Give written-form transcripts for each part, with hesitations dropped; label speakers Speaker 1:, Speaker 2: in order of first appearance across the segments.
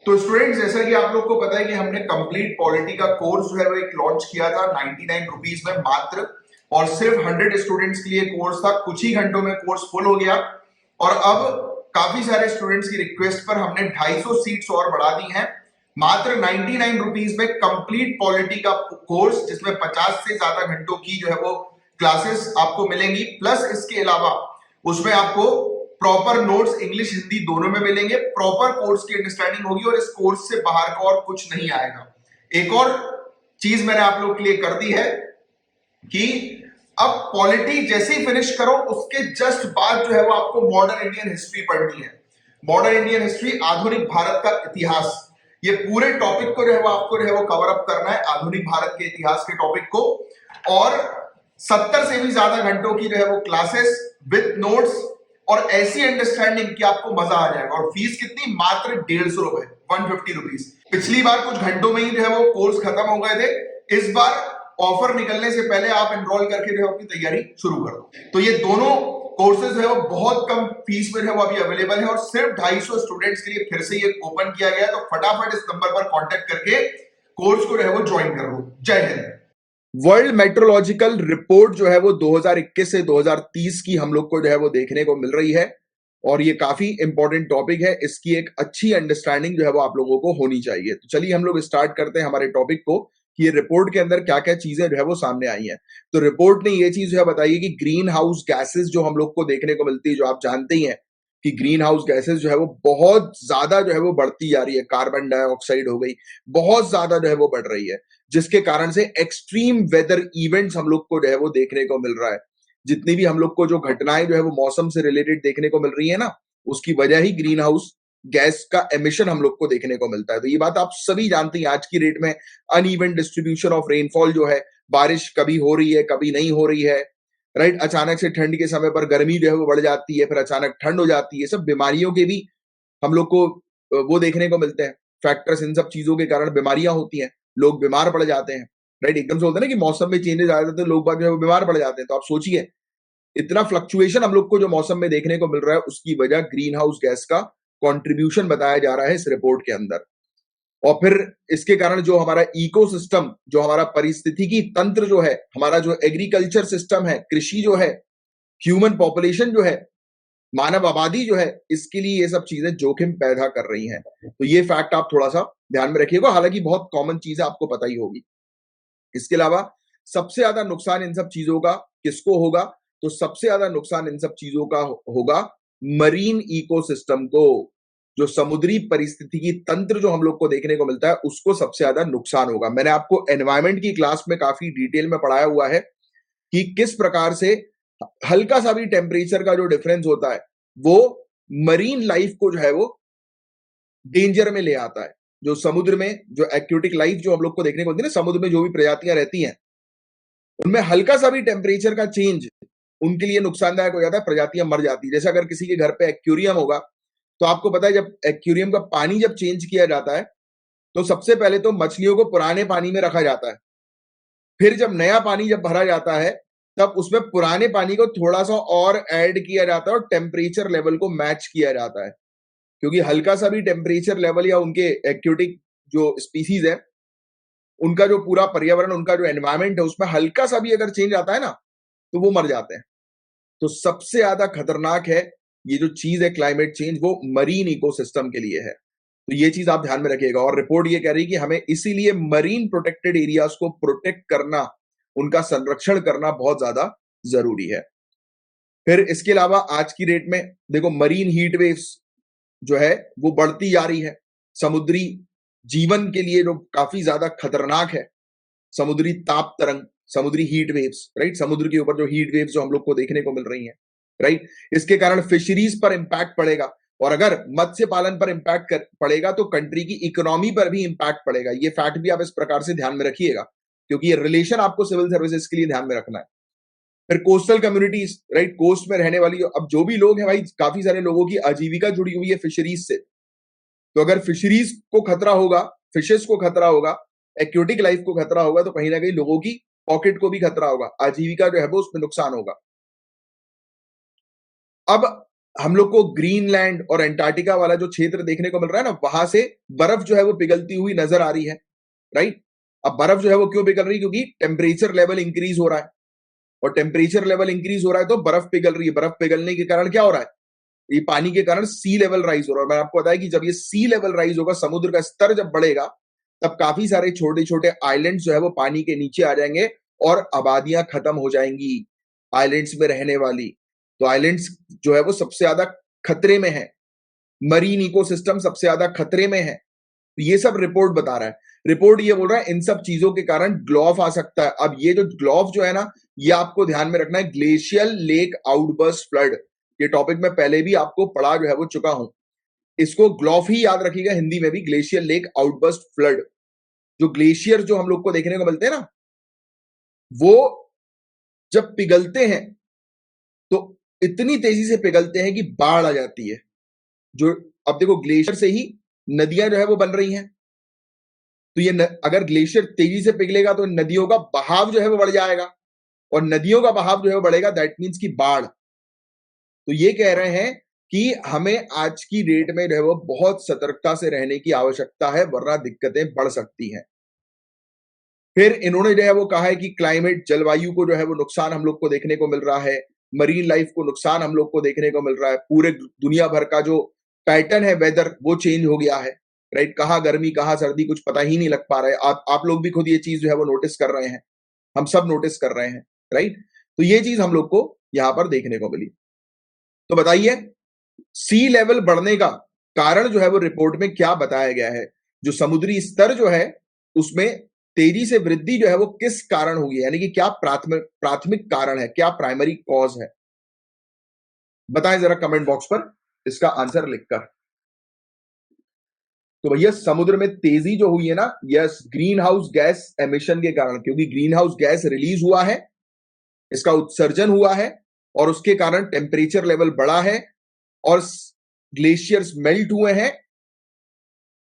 Speaker 1: तो स्टूडेंट्स, जैसा कि आप लोग को पता है कि हमने कंप्लीट पॉलिटी का कोर्स जो है वो एक लॉन्च किया था 99 रुपीज में मात्र, और सिर्फ 100 स्टूडेंट्स के लिए कोर्स था। कुछ ही घंटों में कोर्स फुल हो गया और अब काफी सारे स्टूडेंट्स की रिक्वेस्ट पर हमने 250 सीट्स और बढ़ा दी हैं। मात्र 99 रुपीज में कंप्लीट पॉलिटी का कोर्स, जिसमें 50 से ज्यादा घंटों की जो है वो क्लासेस आपको मिलेंगी, प्लस इसके अलावा उसमें आपको प्रॉपर नोट्स इंग्लिश हिंदी दोनों में मिलेंगे, प्रॉपर कोर्स की अंडरस्टैंडिंग होगी और इस कोर्स से बाहर का और कुछ नहीं आएगा। एक और चीज मैंने आप लोग के लिए कर दी है कि अब पॉलिटी जैसे ही फिनिश करो उसके जस्ट बाद जो है वो आपको मॉडर्न इंडियन हिस्ट्री पढ़नी है। मॉडर्न इंडियन हिस्ट्री, आधुनिक भारत का इतिहास, ये पूरे टॉपिक को जो है वो आपको जो है वो कवर अप करना है, आधुनिक भारत के इतिहास के टॉपिक को। और 70 से भी ज्यादा घंटों की जो है वो क्लासेस विद नोट्स और ऐसी अंडरस्टैंडिंग कि आपको मजा आ जाएगा। और फीस कितनी? मात्र 150 रुपए, 150 रुपीज। पिछली बार कुछ घंटों में ही जो है वो कोर्स खत्म हो गए थे। इस बार ऑफर निकलने से पहले आप एनरोल करके जो है अपनी तैयारी शुरू कर दो। तो ये दोनों कोर्सेज है वो बहुत कम फीस में है वो अभी अवेलेबल है और सिर्फ 250 स्टूडेंट्स के लिए फिर से ये ओपन किया गया है। तो फटाफट इस नंबर पर कांटेक्ट करके कोर्स को जो है वो ज्वाइन कर लो। जय हिंद। वर्ल्ड मेट्रोलॉजिकल रिपोर्ट जो है वो 2021 से 2030 की हम लोग को जो है वो देखने को मिल रही है और ये काफी इंपॉर्टेंट टॉपिक है। इसकी एक अच्छी अंडरस्टैंडिंग जो है वो आप लोगों को होनी चाहिए। तो चलिए हम लोग स्टार्ट करते हैं हमारे टॉपिक को कि ये रिपोर्ट के अंदर क्या क्या चीजें जो है वो सामने आई हैं। तो रिपोर्ट ने ये चीज जो है बताई है कि ग्रीन हाउस गैसेस जो हम लोग को देखने को मिलती है, जो आप जानते ही हैं कि ग्रीन हाउस गैसेस जो है वो बहुत ज्यादा जो है वो बढ़ती जा रही है। कार्बन डाइऑक्साइड हो गई, बहुत ज्यादा जो है वो बढ़ रही है, जिसके कारण से एक्सट्रीम वेदर इवेंट्स हम लोग को जो है वो देखने को मिल रहा है। जितनी भी हम लोग को जो घटनाएं जो है वो मौसम से रिलेटेड देखने को मिल रही है ना, उसकी वजह ही ग्रीन हाउस गैस का एमिशन हम लोग को देखने को मिलता है। तो ये बात आप सभी जानते हैं। आज की डेट में अनइवन डिस्ट्रीब्यूशन ऑफ रेनफॉल जो है, बारिश कभी हो रही है कभी नहीं हो रही है, राइट। अचानक से ठंड के समय पर गर्मी जो है वो बढ़ जाती है, फिर अचानक ठंड हो जाती है। सब बीमारियों के भी हम लोग को वो देखने को मिलते हैं फैक्टर्स। इन सब चीजों के कारण बीमारियां होती हैं, लोग बीमार पड़ जाते हैं, राइट। एकदम से होता है ना कि मौसम में चेंजेस आ जाते हैं, लोग बाग जो है वो बीमार पड़ जाते हैं। तो आप सोचिए, इतना फ्लक्चुएशन हम लोग को जो मौसम में देखने को मिल रहा है, उसकी वजह ग्रीन हाउस गैस का कंट्रीब्यूशन बताया जा रहा है इस रिपोर्ट के अंदर। और फिर इसके कारण जो हमारा इकोसिस्टम, जो हमारा पारिस्थितिकी तंत्र जो है, हमारा जो एग्रीकल्चर सिस्टम है, कृषि जो है, ह्यूमन पॉपुलेशन जो है, मानव आबादी जो है, इसके लिए ये सब चीजें जोखिम पैदा कर रही हैं। तो ये फैक्ट आप थोड़ा सा ध्यान में रखिएगा। हालांकि बहुत कॉमन चीज है, आपको पता ही होगी। इसके अलावा सबसे ज्यादा नुकसान इन सब चीजों का किसको होगा? तो सबसे ज्यादा नुकसान इन सब चीजों का होगा मरीन इकोसिस्टम को। जो समुद्री परिस्थितिकी तंत्र जो हम लोग को देखने को मिलता है, उसको सबसे ज्यादा नुकसान होगा। मैंने आपको एनवायरमेंट की क्लास में काफी डिटेल में पढ़ाया हुआ है कि किस प्रकार से हल्का सा भी टेम्परेचर का जो डिफरेंस होता है वो मरीन लाइफ को जो है वो डेंजर में ले आता है। जो समुद्र में जो एक्वेटिक लाइफ जो हम लोग को देखने को मिलती है ना, समुद्र में जो भी प्रजातियां रहती हैं, उनमें हल्का सा भी टेम्परेचर का चेंज उनके लिए नुकसानदायक हो जाता है, प्रजातियां मर जाती है। जैसे अगर किसी के घर पे एक्वेरियम होगा, तो आपको पता है जब एक्वेरियम का पानी जब चेंज किया जाता है, तो सबसे पहले तो मछलियों को पुराने पानी में रखा जाता है। फिर जब नया पानी जब भरा जाता है, तब उसमें पुराने पानी को थोड़ा सा और ऐड किया जाता है और टेम्परेचर लेवल को मैच किया जाता है। क्योंकि हल्का सा भी टेम्परेचर लेवल या उनके एक्वेटिक जो स्पीसीज है, उनका जो पूरा पर्यावरण, उनका जो एनवायरमेंट है, उसमें हल्का सा भी अगर चेंज आता है ना, तो वो मर जाते हैं। तो सबसे ज्यादा खतरनाक है ये जो चीज है क्लाइमेट चेंज, वो मरीन इकोसिस्टम के लिए है। तो ये चीज आप ध्यान में रखिएगा। और रिपोर्ट ये कह रही है कि हमें इसीलिए मरीन प्रोटेक्टेड एरियाज को प्रोटेक्ट करना, उनका संरक्षण करना बहुत ज्यादा जरूरी है। फिर इसके अलावा आज की डेट में देखो, मरीन हीट वेव्स जो है वो बढ़ती जा रही है। समुद्री जीवन के लिए जो काफी ज्यादा खतरनाक है, समुद्री ताप तरंग, समुद्री हीट वेव्स, राइट। समुद्र के ऊपर जो हीट वेव्स जो हम लोग को देखने को मिल रही हैं, राइट। इसके कारण फिशरीज पर इंपैक्ट पड़ेगा, और अगर मत्स्य पालन पर इंपैक्ट पड़ेगा तो कंट्री की इकोनॉमी पर भी इंपैक्ट पड़ेगा। ये फैक्ट भी आप इस प्रकार से ध्यान में रखिएगा, क्योंकि ये रिलेशन आपको सिविल सर्विसेज के लिए ध्यान में रखना है। फिर कोस्टल कम्युनिटीज, राइट, कोस्ट में रहने वाली अब जो भी लोग हैं भाई, काफी सारे लोगों की आजीविका जुड़ी हुई है फिशरीज से। तो अगर फिशरीज को खतरा होगा, फिशेस को खतरा होगा, एक्वेटिक लाइफ को खतरा होगा, तो कहीं ना कहीं लोगों की पॉकेट को भी खतरा होगा, आजीविका जो है वो उसमें नुकसान होगा। अब हम लोग को ग्रीनलैंड और एंटार्क्टिका वाला जो क्षेत्र देखने को मिल रहा है ना, वहां से बर्फ जो है वो पिघलती हुई नजर आ रही है, राइट। अब बर्फ जो है वो क्यों पिघल रही है? क्योंकि टेम्परेचर लेवल इंक्रीज हो रहा है, और टेम्परेचर लेवल इंक्रीज हो रहा है तो बर्फ पिघल रही है। बर्फ पिघलने के कारण क्या हो रहा है? ये पानी के कारण सी लेवल राइज हो रहा है। और मैंने आपको बताया कि जब ये सी लेवल राइज होगा, समुद्र का स्तर जब बढ़ेगा, तब काफी सारे छोटे छोटे आइलैंड्स जो है वो पानी के नीचे आ जाएंगे और आबादियां खत्म हो जाएंगी आइलैंड्स में रहने वाली। तो आइलैंड्स जो है वो सबसे ज्यादा खतरे में है, मरीन इकोसिस्टम सबसे ज्यादा खतरे में है। तो ये सब रिपोर्ट बता रहा है। रिपोर्ट ये बोल रहा है इन सब चीजों के कारण ग्लोफ आ सकता है। अब ये जो ग्लोफ जो है ना, ये आपको ध्यान में रखना है, ग्लेशियल लेक आउटबर्स्ट फ्लड। ये टॉपिक मैं पहले भी आपको पढ़ा जो है वो चुका हूं। इसको ग्लोफ ही याद रखिएगा, हिंदी में भी ग्लेशियल लेक आउटबर्स्ट फ्लड। जो ग्लेशियर जो हम लोग को देखने को मिलते हैं ना, वो जब पिघलते हैं तो इतनी तेजी से पिघलते हैं कि बाढ़ आ जाती है। जो अब देखो, ग्लेशियर से ही नदियां जो है वो बन रही हैं। तो ये अगर ग्लेशियर तेजी से पिघलेगा तो नदियों का बहाव जो है वो बढ़ जाएगा, और नदियों का बहाव जो है वो बढ़ेगा, दैट मीन्स की बाढ़। तो ये कह रहे हैं कि हमें आज की डेट में जो है वो बहुत सतर्कता से रहने की आवश्यकता है, वरना दिक्कतें बढ़ सकती हैं। फिर इन्होंने जो है वो कहा है कि क्लाइमेट, जलवायु को जो है वो नुकसान हम लोग को देखने को मिल रहा है, मरीन लाइफ को नुकसान हम लोग को देखने को मिल रहा है, पूरे दुनिया भर का जो पैटर्न है वेदर वो चेंज हो गया है, राइट। कहाँ गर्मी कहाँ सर्दी कुछ पता ही नहीं लग पा रहा है। आप लोग भी खुद ये चीज जो है वो नोटिस कर रहे हैं, हम सब नोटिस कर रहे हैं, राइट। तो ये चीज हम लोग को यहां पर देखने को मिली। तो बताइए, सी लेवल बढ़ने का कारण जो है वो रिपोर्ट में क्या बताया गया है? जो समुद्री स्तर जो है उसमें तेजी से वृद्धि जो है वो किस कारण होगी, यानी कि क्या प्राथमिक कारण है, क्या प्राइमरी कॉज है? बताएं जरा कमेंट बॉक्स पर इसका आंसर लिखकर। तो भैया, समुद्र में तेजी जो हुई है ना, yes, green house gas emission के कारण, क्योंकि ग्रीन हाउस गैस रिलीज हुआ है, इसका उत्सर्जन हुआ है, और उसके कारण टेम्परेचर लेवल बढ़ा है, और ग्लेशियर्स मेल्ट हुए हैं,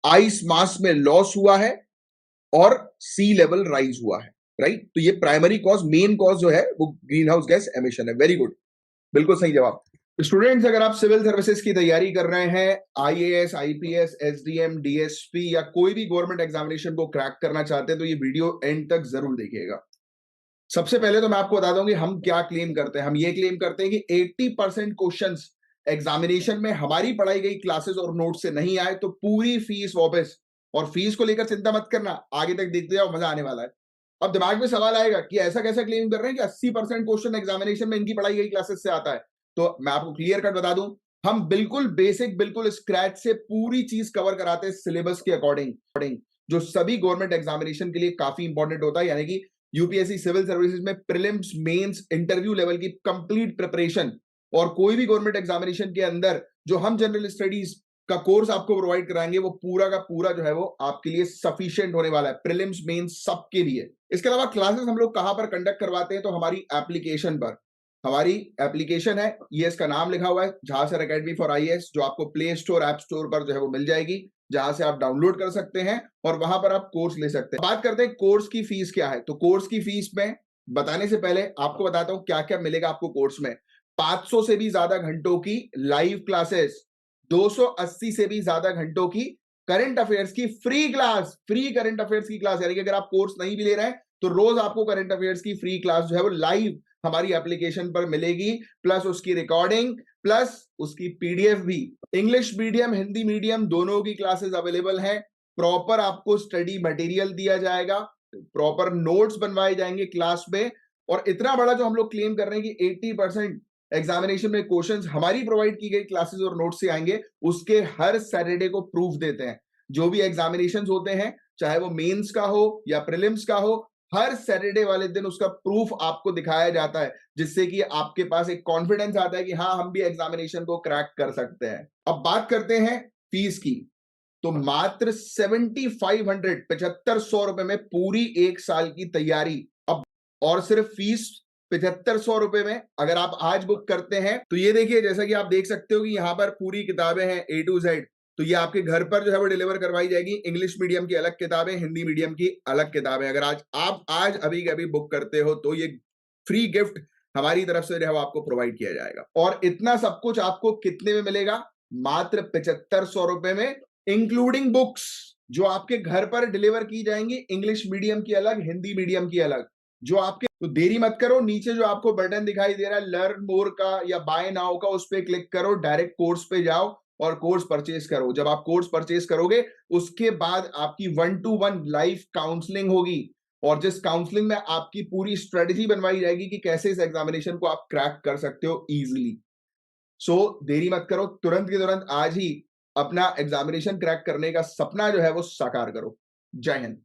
Speaker 1: आइस मास में लॉस हुआ है, और सी लेवल राइज हुआ है, राइट। तो ये प्राइमरी कॉज, मेन कॉज जो है वो ग्रीन हाउस गैस एमिशन है। वेरी गुड, बिल्कुल सही जवाब। स्टूडेंट्स, अगर आप सिविल सर्विसेज की तैयारी कर रहे हैं, आईएएस, आईपीएस, एसडीएम, डीएसपी या कोई भी गवर्नमेंट एग्जामिनेशन को क्रैक करना चाहते हैं, तो ये वीडियो एंड तक जरूर देखिएगा। सबसे पहले तो मैं आपको बता दूं कि हम क्या क्लेम करते हैं। हम ये क्लेम करते हैं कि 80% क्वेश्चंस एग्जामिनेशन में हमारी पढ़ाई गई क्लासेस और नोट से नहीं आए तो पूरी फीस वापस। और फीस को लेकर चिंता मत करना, आगे तक देखते जाओ, मजा आने वाला है। अब दिमाग में सवाल आएगा कि ऐसा कैसा क्लेम कर रहे हैं कि 80% क्वेश्चन एग्जामिनेशन में इनकी पढ़ाई गई क्लासेस से आता है। तो मैं आपको क्लियर कट बता दूं, हम बिल्कुल बेसिक, बिल्कुल स्क्रैच से पूरी चीज कवर कराते हैं सिलेबस के अकॉर्डिंग, जो सभी गवर्नमेंट एग्जामिनेशन के लिए काफी इंपॉर्टेंट होता है। यानी कि यूपीएससी सिविल सर्विसेज में प्रीलिम्स, मेंस, इंटरव्यू लेवल की कंप्लीट प्रिपरेशन, और कोई भी गवर्नमेंट एग्जामिनेशन के अंदर जो हम जनरल स्टडीज का कोर्स आपको प्रोवाइड कराएंगे, वो पूरा का पूरा जो है वो आपके लिए सफिशिएंट होने वाला है, प्रीलिम्स, मेंस सबके लिए। इसके अलावा क्लासेस हम लोग कहां पर कंडक्ट करवाते हैं? तो हमारी एप्लीकेशन पर। हमारी एप्लीकेशन है, ये इसका नाम लिखा हुआ है, झांसर एकेडमी फॉर आईएएस, जो आपको प्ले स्टोर, ऐप स्टोर पर जो है वो मिल जाएगी, जहां से आप डाउनलोड कर सकते हैं और वहां पर आप कोर्स ले सकते हैं। बात करते हैं कोर्स की फीस क्या है। तो कोर्स की फीस में बताने से पहले आपको बताता हूं क्या क्या मिलेगा आपको कोर्स में। 500 से भी ज्यादा घंटों की लाइव क्लासेस, 280 से भी ज्यादा घंटों की करंट अफेयर्स की free class, free current affairs की क्लास। यानी कि अगर आप कोर्स नहीं भी ले रहे हैं तो रोज आपको करंट अफेयर्स की फ्री क्लास जो है वो लाइव हमारी एप्लीकेशन पर मिलेगी, प्लस उसकी रिकॉर्डिंग, प्लस उसकी पीडीएफ भी। इंग्लिश मीडियम, हिंदी मीडियम दोनों की क्लासेस अवेलेबल हैं। प्रॉपर आपको स्टडी मटेरियल दिया जाएगा, प्रॉपर नोट्स बनवाए जाएंगे क्लास में। और इतना बड़ा जो हम लोग क्लेम कर रहे हैं कि 80% एग्जामिनेशन में क्वेश्चंस हमारी प्रोवाइड की गई क्लासेस और नोट्स से आएंगे, उसके हर सैटरडे को प्रूफ देते हैं। जो भी एग्जामिनेशंस होते हैं, चाहे वो मेंस का हो या प्रीलिम्स का हो, हर सैटरडे वाले दिन उसका प्रूफ आपको दिखाया जाता है, जिससे कि आपके पास एक कॉन्फिडेंस आता है कि हाँ, हम भी एग्जामिनेशन को क्रैक कर सकते हैं। अब बात करते हैं फीस की। तो मात्र 7500, 7500 रुपए में पूरी एक साल की तैयारी। अब और सिर्फ फीस 7500 रुपए में अगर आप आज बुक करते हैं, तो ये देखिए, जैसा कि आप देख सकते हो कि यहां पर पूरी किताबें हैं A to Z। तो ये आपके घर पर जो है वो डिलीवर करवाई जाएगी। इंग्लिश मीडियम की अलग किताबें, हिंदी मीडियम की अलग किताबें। अगर आप आज अभी के अभी बुक करते हो तो ये फ्री गिफ्ट हमारी तरफ से जो है वो आपको प्रोवाइड किया जाएगा। और इतना सब कुछ आपको कितने में मिलेगा? मात्र 7500 रुपए में, इंक्लूडिंग बुक्स जो आपके घर पर डिलीवर की जाएंगी, इंग्लिश मीडियम की अलग, हिंदी मीडियम की अलग, जो आपके। तो देरी मत करो, नीचे जो आपको बटन दिखाई दे रहा है लर्न मोर का या बाय नाउ का, उस पर क्लिक करो, डायरेक्ट कोर्स पे जाओ और कोर्स परचेज करो। जब आप कोर्स परचेज करोगे उसके बाद आपकी 1-to-1 लाइव काउंसलिंग होगी, और जिस काउंसलिंग में आपकी पूरी स्ट्रेटजी बनवाई जाएगी कि कैसे इस एग्जामिनेशन को आप क्रैक कर सकते हो इजीली। सो देरी मत करो, तुरंत के तुरंत आज ही अपना एग्जामिनेशन क्रैक करने का सपना जो है वो साकार करो। जय हिंद।